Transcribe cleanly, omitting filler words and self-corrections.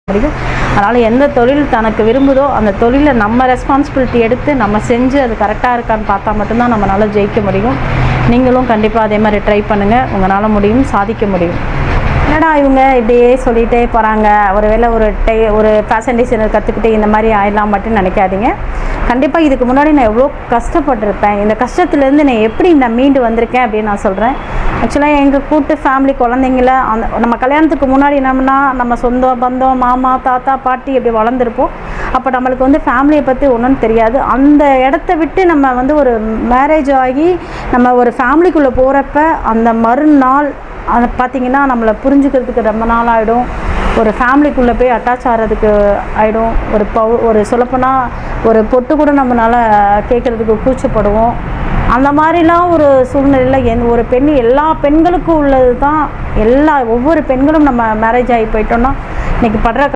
முடியும். அதனால் எந்த தொழில் தனக்கு விரும்புதோ அந்த தொழிலை நம்ம ரெஸ்பான்சிபிலிட்டி எடுத்து நம்ம செஞ்சு அது கரெக்டாக இருக்கான்னு பார்த்தா மட்டும்தான் நம்மளால் ஜெயிக்க முடியும். நீங்களும் கண்டிப்பாக அதே மாதிரி ட்ரை பண்ணுங்கள். உங்களால் முடியும், சாதிக்க முடியும். என்னடா இவங்க இப்படியே சொல்லிகிட்டே போகிறாங்க, ஒருவேளை ஒரு ஃபேஷன் டிசைனர் கற்றுக்கிட்டு இந்த மாதிரி ஆயிடலாம் மட்டும் நினைக்காதீங்க. கண்டிப்பாக இதுக்கு முன்னாடி நான் எவ்வளோ கஷ்டப்பட்டிருப்பேன், இந்த கஷ்டத்துலேருந்து நான் எப்படி மீண்டு வந்திருக்கேன் அப்படின்னு நான் சொல்கிறேன். ஆக்சுவலாக எங்கள் கூட்டு ஃபேமிலி குழந்தைங்கள நம்ம கல்யாணத்துக்கு முன்னாடி என்னம்னா நம்ம சொந்த பந்தம் மாமா தாத்தா பாட்டி இப்படி வளர்ந்துருப்போம். அப்போ நம்மளுக்கு ஃபேமிலியை பற்றி ஒன்றும் தெரியாது. அந்த இடத்த விட்டு நம்ம ஒரு மேரேஜ் ஆகி நம்ம ஒரு ஃபேமிலிக்குள்ளே போகிறப்ப அந்த மறுநாள் அதை பார்த்திங்கன்னா நம்மளை புரிஞ்சுக்கிறதுக்கு ரொம்ப நாள் ஆகிடும். ஒரு ஃபேமிலிக்குள்ளே போய் அட்டாச் ஆகிறதுக்கு ஆகிடும். ஒரு சொல்லப்போனால் ஒரு பொட்டு கூட நம்மளால் கேட்குறதுக்கு கூச்சப்படுவோம். அந்த மாதிரிலாம் ஒரு சூழ்நிலையில் ஒரு பெண் எல்லா பெண்களுக்கும் உள்ளது தான். ஒவ்வொரு பெண்களும் நம்ம மேரேஜ் ஆகி போயிட்டோன்னா இன்றைக்கி படுற